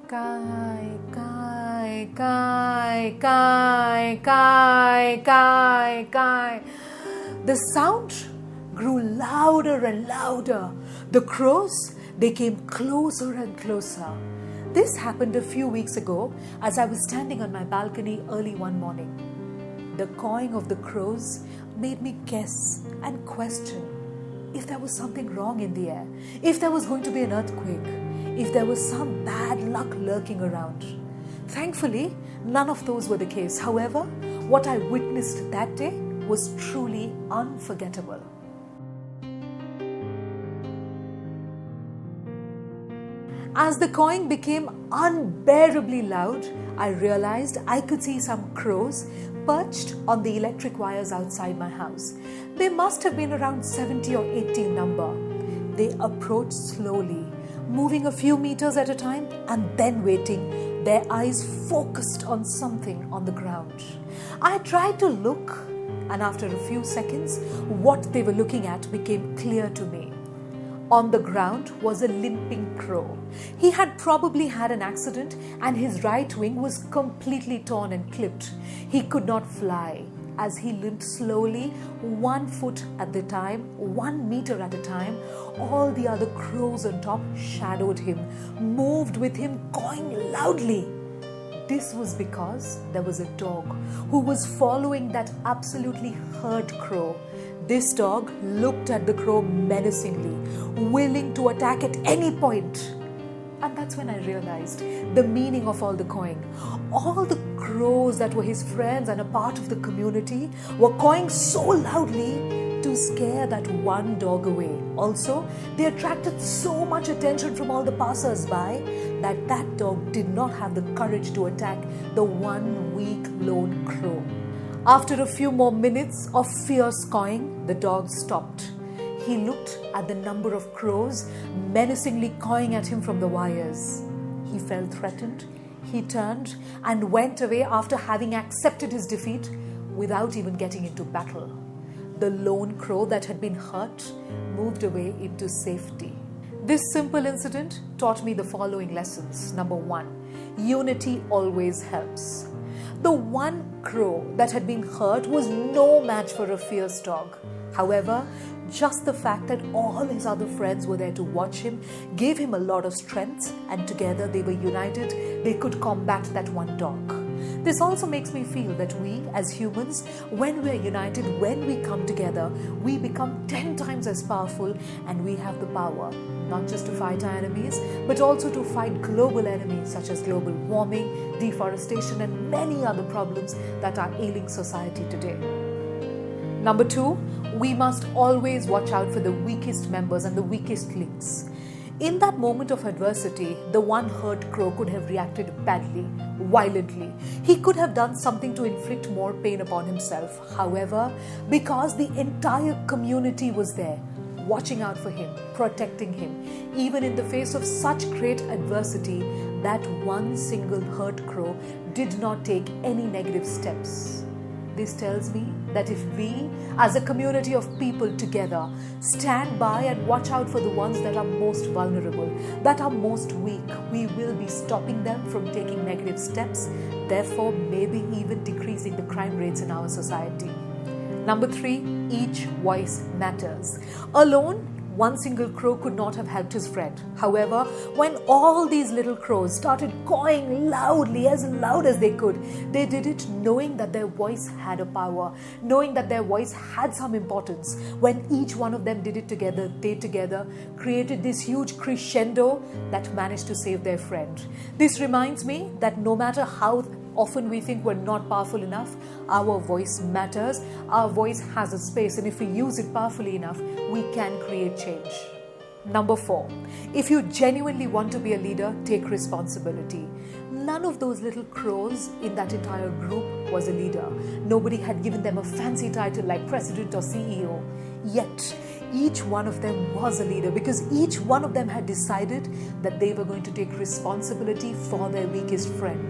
Kai, kai, kai, kai, kai, kai, kai. The sound grew louder and louder. The crows, they came closer and closer. This happened a few weeks ago as I was standing on my balcony early one morning. The cawing of the crows made me guess and question if there was something wrong in the air, if there was going to be an earthquake, if there was some bad luck lurking around. Thankfully, none of those were the case. However, what I witnessed that day was truly unforgettable. As the cawing became unbearably loud, I realized I could see some crows perched on the electric wires outside my house. They must have been around 70 or 80 in number. They approached slowly, moving a few meters at a time and then waiting, their eyes focused on something on the ground. I tried to look, and after a few seconds, what they were looking at became clear to me. On the ground was a limping crow. He had probably had an accident and his right wing was completely torn and clipped. He could not fly as he limped slowly, 1 foot at the time, 1 meter at a time. All the other crows on top shadowed him, moved with him, cawing loudly. This was because there was a dog who was following that absolutely hurt crow. This dog looked at the crow menacingly, willing to attack at any point. And that's when I realized the meaning of all the cawing. All the crows that were his friends and a part of the community were cawing so loudly to scare that one dog away. Also, they attracted so much attention from all the passers-by that dog did not have the courage to attack the one weak lone crow. After a few more minutes of fierce cawing, the dog stopped. He looked at the number of crows menacingly cawing at him from the wires. He felt threatened. He turned and went away after having accepted his defeat without even getting into battle. The lone crow that had been hurt moved away into safety. This simple incident taught me the following lessons. Number 1, unity always helps. The one crow that had been hurt was no match for a fierce dog. However, just the fact that all his other friends were there to watch him gave him a lot of strength, and together they were united. They could combat that one dog. This also makes me feel that we as humans, when we are united, when we come together, we become 10 times as powerful, and we have the power not just to fight our enemies, but also to fight global enemies such as global warming, deforestation, and many other problems that are ailing society today. Number 2, we must always watch out for the weakest members and the weakest links. In that moment of adversity, the one hurt crow could have reacted badly, violently. He could have done something to inflict more pain upon himself. However, because the entire community was there, watching out for him, protecting him, even in the face of such great adversity, that one single hurt crow did not take any negative steps. This tells me that if we, as a community of people together, stand by and watch out for the ones that are most vulnerable, that are most weak, we will be stopping them from taking negative steps, therefore maybe even decreasing the crime rates in our society. Number 3, each voice matters. Alone, one single crow could not have helped his friend. However, when all these little crows started cawing loudly, as loud as they could, they did it knowing that their voice had a power, knowing that their voice had some importance. When each one of them did it together, they together created this huge crescendo that managed to save their friend. This reminds me that no matter how often we think we're not powerful enough, our voice matters, our voice has a space, and if we use it powerfully enough, we can create change. Number 4, if you genuinely want to be a leader, take responsibility. None of those little crows in that entire group was a leader. Nobody had given them a fancy title like president or CEO. Yet, each one of them was a leader because each one of them had decided that they were going to take responsibility for their weakest friend.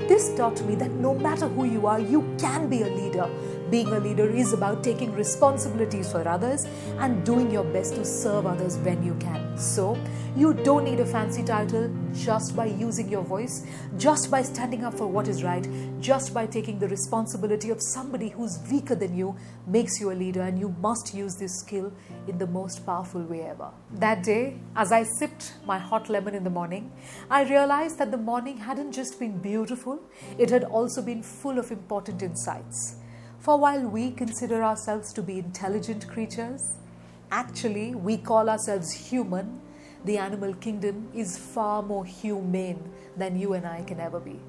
This taught me that no matter who you are, you can be a leader. Being a leader is about taking responsibilities for others and doing your best to serve others when you can. So, you don't need a fancy title. Just by using your voice, just by standing up for what is right, just by taking the responsibility of somebody who's weaker than you makes you a leader, and you must use this skill in the most powerful way ever. That day, as I sipped my hot lemon in the morning, I realized that the morning hadn't just been beautiful, it had also been full of important insights. For while we consider ourselves to be intelligent creatures, actually we call ourselves human. The animal kingdom is far more humane than you and I can ever be.